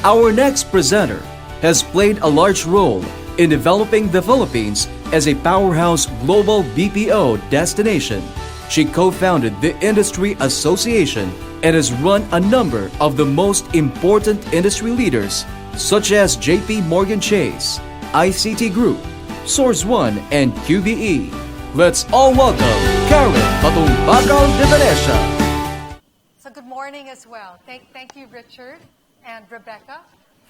Our next presenter has played a large role in developing the Philippines as a powerhouse global BPO destination. She co-founded the Industry Association and has run a number of the most important industry leaders such as JP Morgan Chase, ICT Group, SourceOne and QBE. Let's all welcome Karen Batungbacal De Venecia. So good morning as well. Thank you, Richard and Rebecca,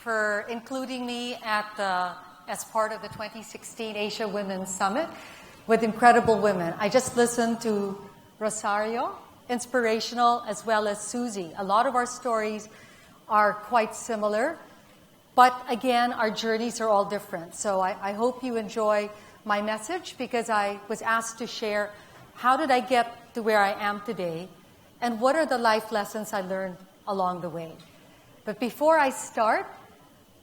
for including me as part of the 2016 Asia Women's Summit with incredible women. I just listened to Rosario, inspirational, as well as Susie. A lot of our stories are quite similar, but again, our journeys are all different. So I hope you enjoy my message, because I was asked to share how did I get to where I am today and what are the life lessons I learned along the way. But before I start,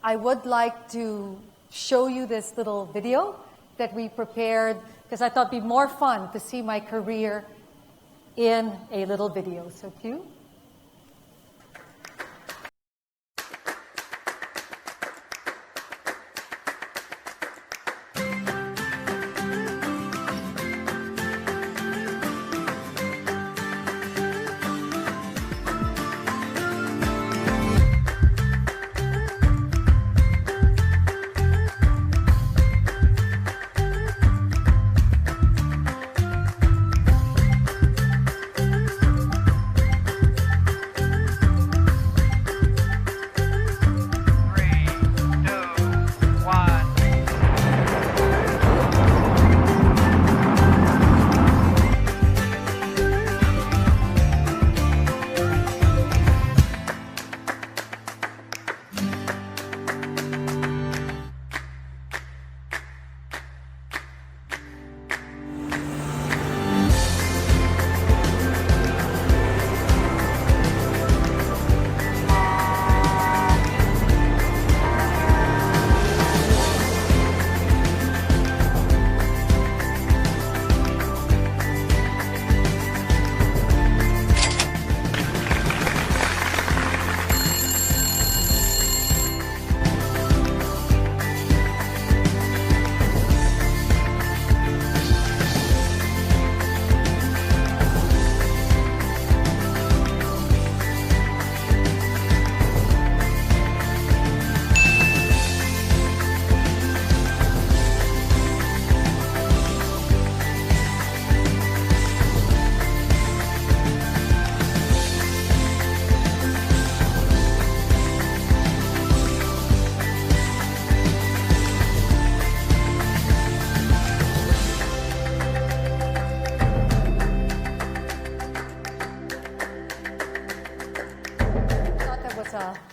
I would like to show you this little video that we prepared, because I thought it'd be more fun to see my career in a little video. So cue.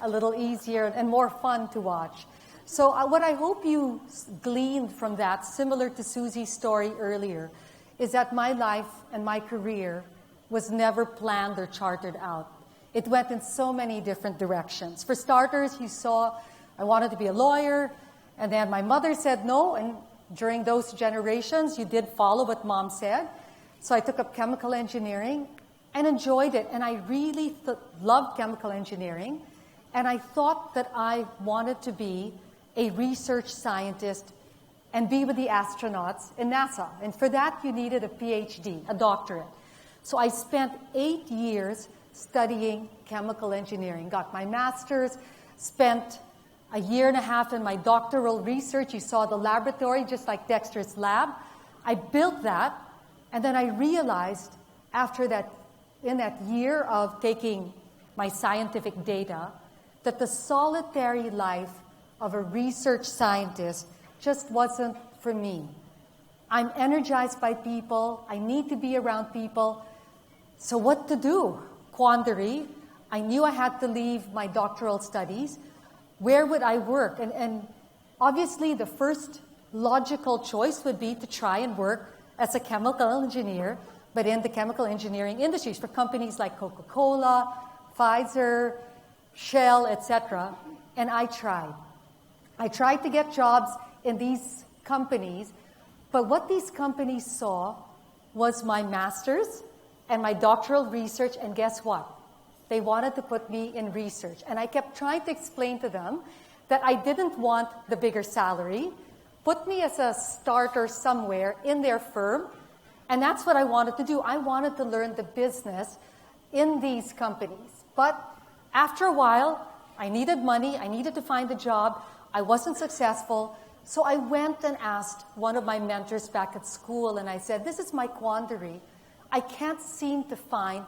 A little easier and more fun to watch. So what I hope you gleaned from that, similar to Susie's story earlier, is that my life and my career was never planned or charted out. It went in so many different directions. For starters, you saw I wanted to be a lawyer, and then my mother said no, and during those generations, you did follow what mom said. So I took up chemical engineering and enjoyed it, and I really loved chemical engineering. And I thought that I wanted to be a research scientist and be with the astronauts in NASA. And for that, you needed a PhD, a doctorate. So I spent 8 years studying chemical engineering, got my master's, spent a year and a half in my doctoral research. You saw the laboratory, just like Dexter's lab. I built that, and then I realized after that, in that year of taking my scientific data, that the solitary life of a research scientist just wasn't for me. I'm energized by people. I need to be around people. So what to do? Quandary. I knew I had to leave my doctoral studies. Where would I work? And obviously the first logical choice would be to try and work as a chemical engineer, but in the chemical engineering industries for companies like Coca-Cola, Pfizer, Shell, etc. And I tried. I tried to get jobs in these companies, but what these companies saw was my master's and my doctoral research, and guess what? they wanted to put me in research. And I kept trying to explain to them that I didn't want the bigger salary. Put me as a starter somewhere in their firm. And that's what I wanted to do. I wanted to learn the business in these companies. But after a while, I needed money. I needed to find a job. I wasn't successful. So I went and asked one of my mentors back at school, and I said, this is my quandary. I can't seem to find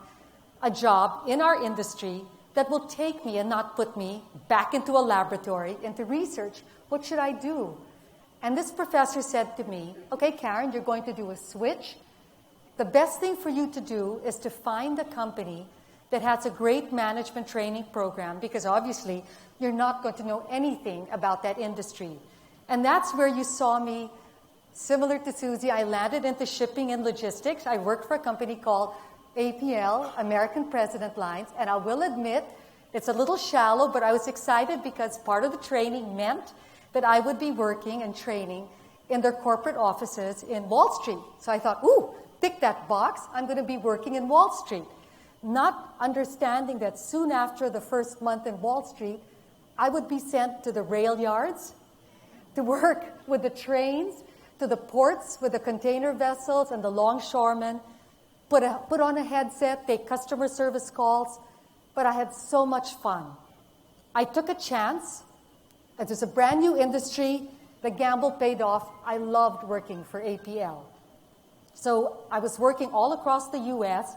a job in our industry that will take me and not put me back into a laboratory, into research. What should I do? And this professor said to me, okay, Karen, you're going to do a switch. The best thing for you to do is to find a company that has a great management training program, because obviously you're not going to know anything about that industry. And that's where you saw me, similar to Susie. I landed into shipping and logistics. I worked for a company called APL, American President Lines, and I will admit it's a little shallow, but I was excited because part of the training meant that I would be working and training in their corporate offices in Wall Street. So I thought, ooh, tick that box, I'm going to be working in Wall Street. Not understanding that soon after the first month in Wall Street, I would be sent to the rail yards to work with the trains, to the ports with the container vessels and the longshoremen, put on a headset, take customer service calls, but I had so much fun. I took a chance. It was a brand new industry. The gamble paid off. I loved working for APL. So I was working all across the U.S.,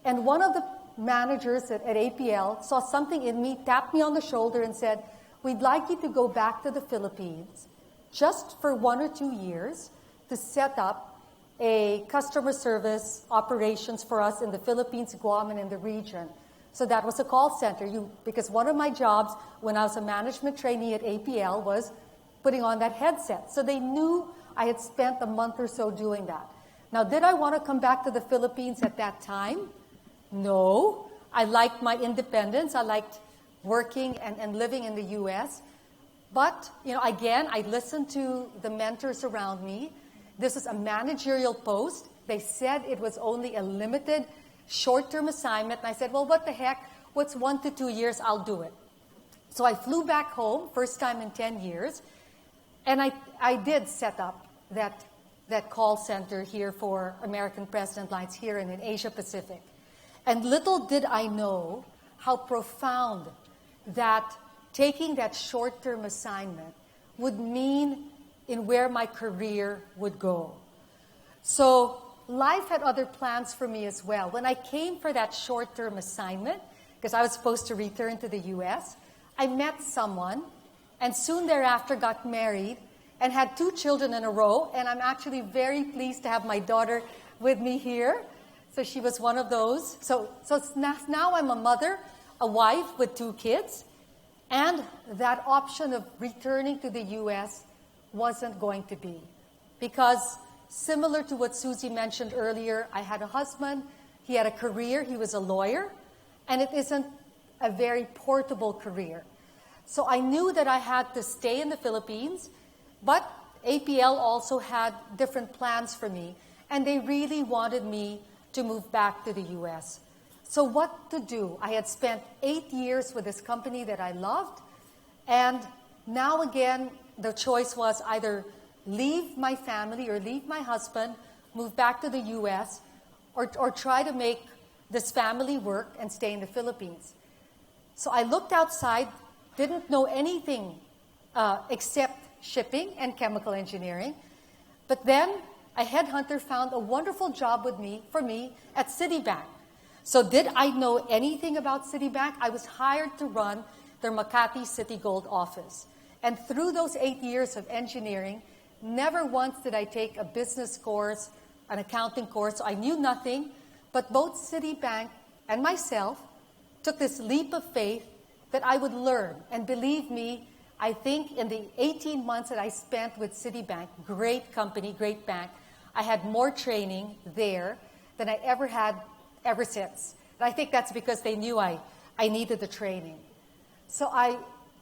and one of the managers at APL saw something in me, tapped me on the shoulder and said, we'd like you to go back to the Philippines just for 1 or 2 years to set up a customer service operations for us in the Philippines, Guam, and in the region. So that was a call center. Because one of my jobs when I was a management trainee at APL was putting on that headset. So they knew I had spent a month or so doing that. Now, did I want to come back to the Philippines at that time? No. I liked my independence. I liked working and living in the U.S. But, again, I listened to the mentors around me. This is a managerial post. They said it was only a limited short-term assignment. And I said, well, what the heck? What's 1 to 2 years? I'll do it. So I flew back home, first time in 10 years. And I did set up that call center here for American President Lines here and in Asia Pacific. And little did I know how profound that taking that short-term assignment would mean in where my career would go. So life had other plans for me as well. When I came for that short-term assignment, because I was supposed to return to the U.S., I met someone and soon thereafter got married and had 2 children in a row. And I'm actually very pleased to have my daughter with me here. So she was one of those. So now I'm a mother, a wife with 2 kids. And that option of returning to the U.S. wasn't going to be. Because similar to what Susie mentioned earlier, I had a husband, he had a career, he was a lawyer, and it isn't a very portable career. So I knew that I had to stay in the Philippines, but APL also had different plans for me, and they really wanted me to move back to the U.S. So what to do? I had spent 8 years with this company that I loved, and now again, the choice was either leave my family or leave my husband, move back to the U.S., or try to make this family work and stay in the Philippines. So I looked outside, didn't know anything except shipping and chemical engineering. But then a headhunter found a wonderful job for me at Citibank. So did I know anything about Citibank? I was hired to run their Makati City Gold office. And through those 8 years of engineering, never once did I take a business course, an accounting course. So I knew nothing, but both Citibank and myself took this leap of faith that I would learn. And believe me, I think in the 18 months that I spent with Citibank, great company, great bank, I had more training there than I ever had ever since. And I think that's because they knew I needed the training. So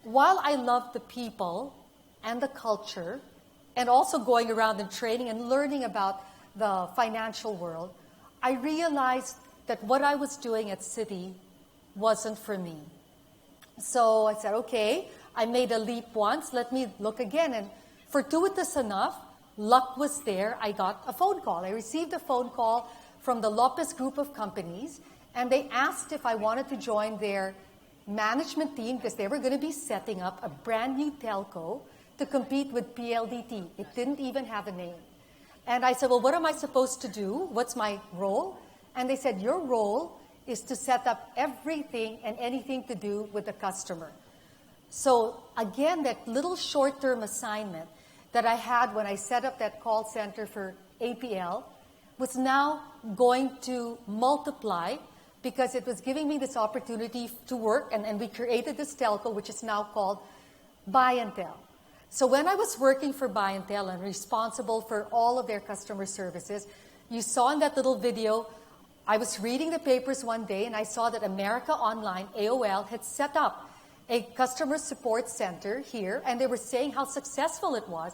while I loved the people and the culture, and also going around and training and learning about the financial world, I realized that what I was doing at Citi wasn't for me. So I said, okay, I made a leap once, let me look again. And fortuitous enough, luck was there. I got a phone call. I received a phone call from the Lopez Group of companies, and they asked if I wanted to join their management team because they were going to be setting up a brand new telco to compete with PLDT. It didn't even have a name. And I said, well, what am I supposed to do? What's my role? And they said, your role is to set up everything and anything to do with the customer. So again, that little short-term assignment that I had when I set up that call center for APL was now going to multiply because it was giving me this opportunity to work, and we created this telco, which is now called Buy and Tell. So when I was working for Buy and Tell and responsible for all of their customer services, you saw in that little video, I was reading the papers one day and I saw that America Online, AOL, had set up a customer support center here, and they were saying how successful it was.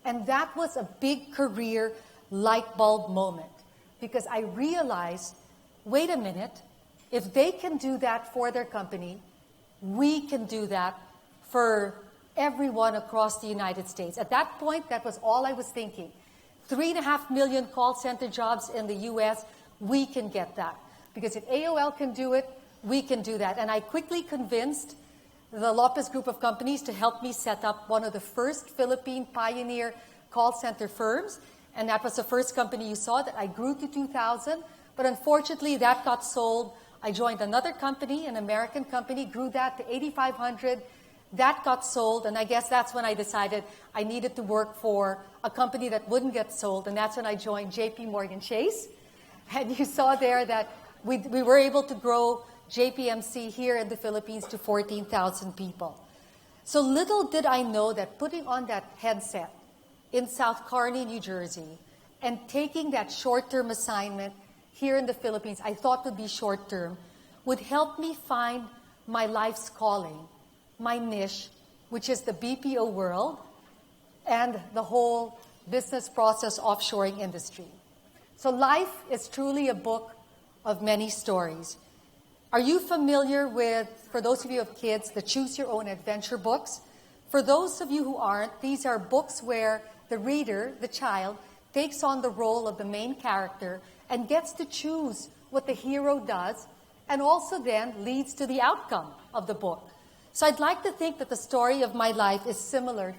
And that was a big career light bulb moment because I realized, wait a minute, if they can do that for their company, we can do that for everyone across the United States. At that point, that was all I was thinking. 3.5 million call center jobs in the US, we can get that. Because if AOL can do it, we can do that. And I quickly convinced the Lopez Group of companies to help me set up one of the first Philippine pioneer call center firms. And that was the first company you saw that I grew to 2,000. But unfortunately, that got sold. I joined another company, an American company, grew that to 8,500. That got sold, and I guess that's when I decided I needed to work for a company that wouldn't get sold, and that's when I joined JP Morgan Chase. And you saw there that we were able to grow JPMC here in the Philippines to 14,000 people. So little did I know that putting on that headset in South Kearney, New Jersey, and taking that short-term assignment here in the Philippines, I thought would be short-term, would help me find my life's calling, my niche, which is the BPO world and the whole business process offshoring industry. So life is truly a book of many stories. Are you familiar with, for those of you who have kids, the Choose Your Own Adventure books? For those of you who aren't, these are books where the reader, the child, takes on the role of the main character and gets to choose what the hero does, and also then leads to the outcome of the book. So I'd like to think that the story of my life is similar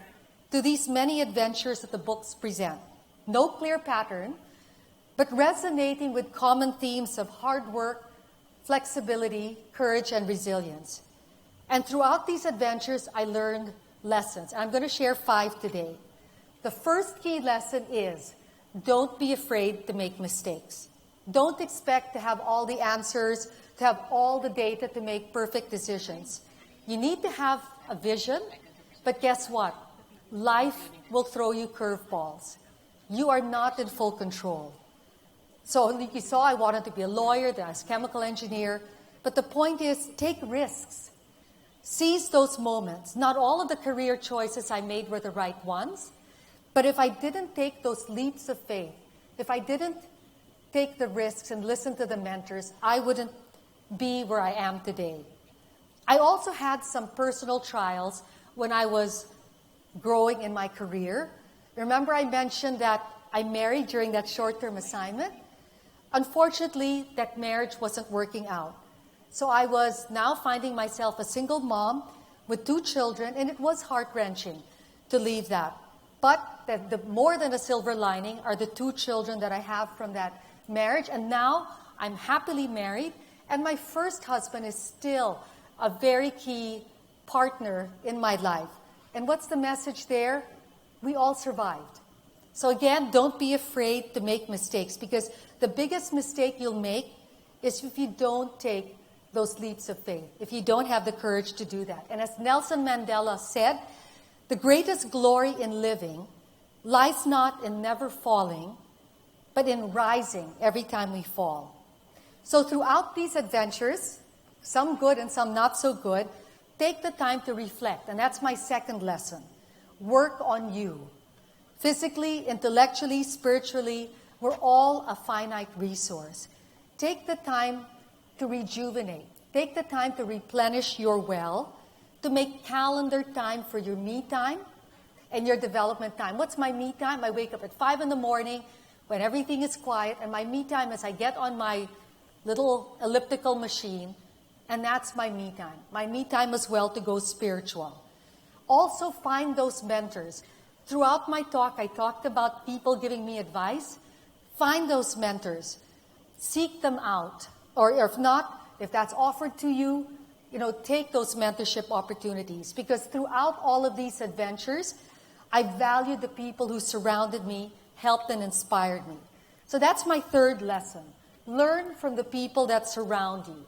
to these many adventures that the books present. No clear pattern, but resonating with common themes of hard work, flexibility, courage, and resilience. And throughout these adventures, I learned lessons. I'm going to share 5 today. The first key lesson is, don't be afraid to make mistakes. Don't expect to have all the answers, to have all the data to make perfect decisions. You need to have a vision, but guess what? Life will throw you curveballs. You are not in full control. So like you saw, I wanted to be a lawyer, then I was a chemical engineer. But the point is, take risks. Seize those moments. Not all of the career choices I made were the right ones, but if I didn't take those leaps of faith, if I didn't take the risks and listen to the mentors, I wouldn't be where I am today. I also had some personal trials when I was growing in my career. Remember I mentioned that I married during that short-term assignment? Unfortunately, that marriage wasn't working out. So I was now finding myself a single mom with 2 children, and it was heart-wrenching to leave that. But the more than a silver lining are the 2 children that I have from that marriage, and now I'm happily married, and my first husband is still a very key partner in my life. And what's the message there? We all survived. So again, don't be afraid to make mistakes, because the biggest mistake you'll make is if you don't take those leaps of faith, if you don't have the courage to do that. And as Nelson Mandela said, the greatest glory in living lies not in never falling, but in rising every time we fall. So throughout these adventures, some good and some not so good, take the time to reflect. And that's my second lesson. Work on you. Physically, intellectually, spiritually, we're all a finite resource. Take the time to rejuvenate. take the time to replenish your well, to make calendar time for your me time and your development time. What's my me time? I wake up at 5 in the morning when everything is quiet, and my me time is I get on my little elliptical machine, and that's my me time. My me time as well to go spiritual. Also find those mentors. Throughout my talk, I talked about people giving me advice. Find those mentors. Seek them out. Or if not, if that's offered to you, take those mentorship opportunities. Because throughout all of these adventures, I valued the people who surrounded me, helped and inspired me. So that's my third lesson. Learn from the people that surround you.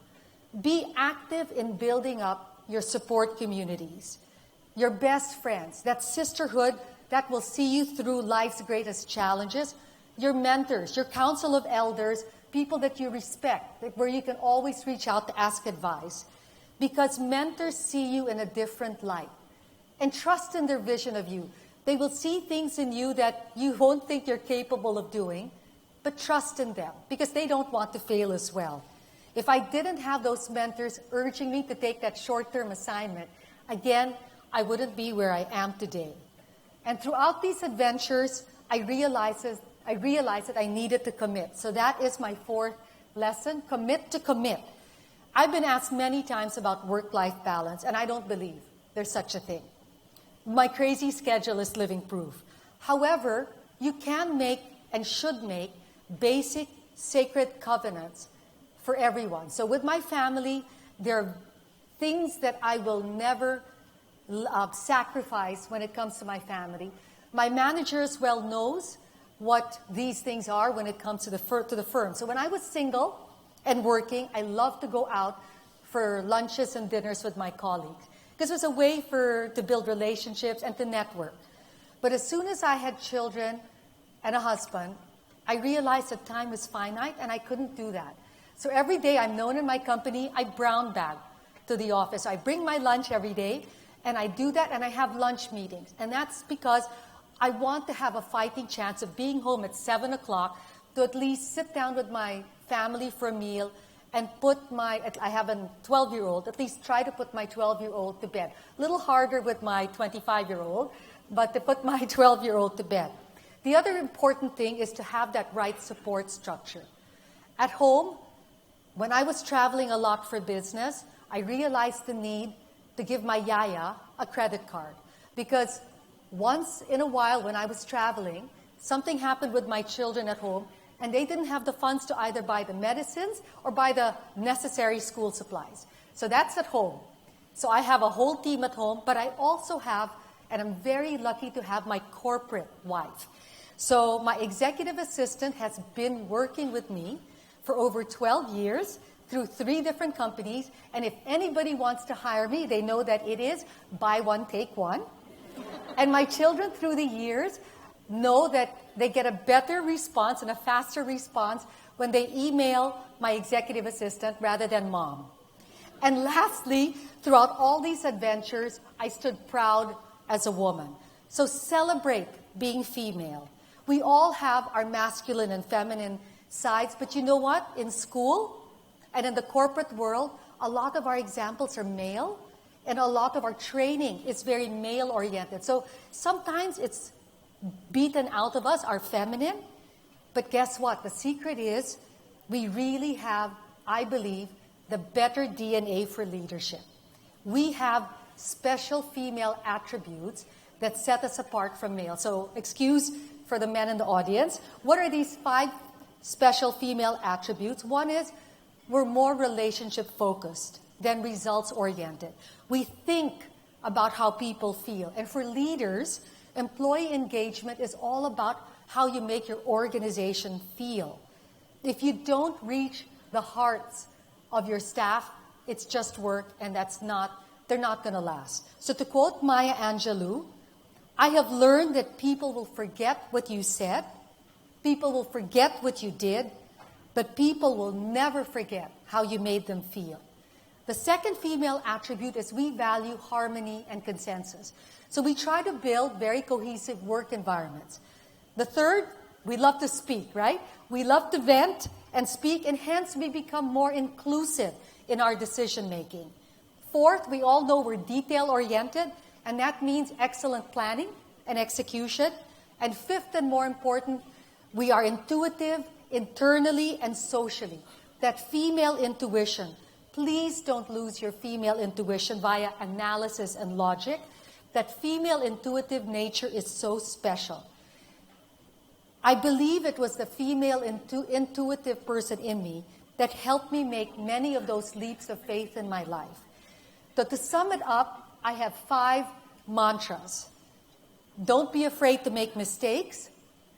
Be active in building up your support communities. Your best friends, that sisterhood that will see you through life's greatest challenges. Your mentors, your council of elders, people that you respect, where you can always reach out to ask advice. Because mentors see you in a different light. And trust in their vision of you. They will see things in you that you won't think you're capable of doing, but trust in them, because they don't want to fail as well. If I didn't have those mentors urging me to take that short-term assignment, again, I wouldn't be where I am today. And throughout these adventures, I realized that I needed to commit. So that is my fourth lesson, commit to commit. I've been asked many times about work-life balance, and I don't believe there's such a thing. My crazy schedule is living proof. However, you can make and should make basic sacred covenants for everyone. So with my family, there are things that I will never sacrifice when it comes to my family. My manager as well knows what these things are when it comes to the firm. So when I was single and working, I loved to go out for lunches and dinners with my colleagues, because it was a way to build relationships and to network. But as soon as I had children and a husband, I realized that time was finite and I couldn't do that. So every day I'm known in my company, I brown bag to the office. I bring my lunch every day, and I do that, and I have lunch meetings. And that's because I want to have a fighting chance of being home at 7 o'clock to at least sit down with my family for a meal and I have a 12-year-old, at least try to put my 12-year-old to bed. A little harder with my 25-year-old, but to put my 12-year-old to bed. The other important thing is to have that right support structure. At home, when I was traveling a lot for business, I realized the need to give my yaya a credit card. Because once in a while when I was traveling, something happened with my children at home, and they didn't have the funds to either buy the medicines or buy the necessary school supplies. So that's at home. So I have a whole team at home, but I also have, and I'm very lucky to have my corporate wife. So my executive assistant has been working with me for over 12 years through 3 different companies. And if anybody wants to hire me, they know that it is buy one, take one. And my children through the years know that they get a better response and a faster response when they email my executive assistant rather than mom. And lastly, throughout all these adventures, I stood proud as a woman. So celebrate being female. We all have our masculine and feminine sides, but you know what? In school and in the corporate world, a lot of our examples are male, and a lot of our training is very male-oriented. So sometimes it's beaten out of us, our feminine. But guess what? The secret is we really have, I believe, the better DNA for leadership. We have special female attributes that set us apart from males. So excuse for the men in the audience. What are these 5 special female attributes? One is we're more relationship-focused than results-oriented. We think about how people feel. And for leaders, employee engagement is all about how you make your organization feel. If you don't reach the hearts of your staff, it's just work, and they're not going to last. So to quote Maya Angelou, I have learned that people will forget what you said, people will forget what you did, but people will never forget how you made them feel. The second female attribute is we value harmony and consensus. So we try to build very cohesive work environments. The third, we love to speak, right? We love to vent and speak, and hence we become more inclusive in our decision making. Fourth, we all know we're detail-oriented, and that means excellent planning and execution. And fifth, and more important, we are intuitive internally and socially. That female intuition, please don't lose your female intuition via analysis and logic. That female intuitive nature is so special. I believe it was the female intuitive person in me that helped me make many of those leaps of faith in my life. So to sum it up, I have 5 mantras. Don't be afraid to make mistakes.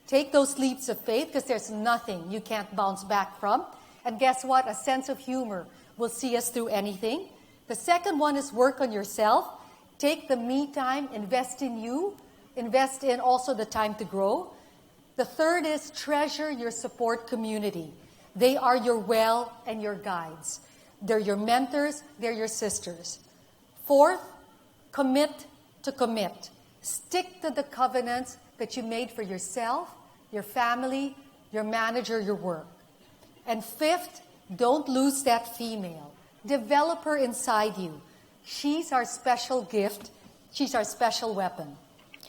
Take those leaps of faith because there's nothing you can't bounce back from. And guess what? A sense of humor will see us through anything. The second one is work on yourself. Take the me time, invest in you, invest in also the time to grow. The third is treasure your support community. They are your well and your guides. They're your mentors, they're your sisters. Fourth, commit to commit. Stick to the covenants that you made for yourself, your family, your manager, your work. And fifth, don't lose that female. Develop her inside you. She's our special gift. She's our special weapon.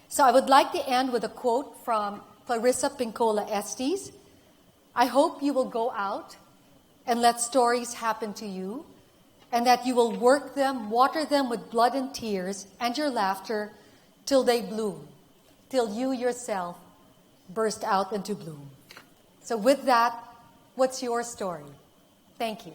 So I would like to end with a quote from Clarissa Pinkola Estes. I hope you will go out and let stories happen to you, and that you will work them, water them with blood and tears and your laughter till they bloom, till you yourself burst out into bloom. So with that, what's your story? Thank you.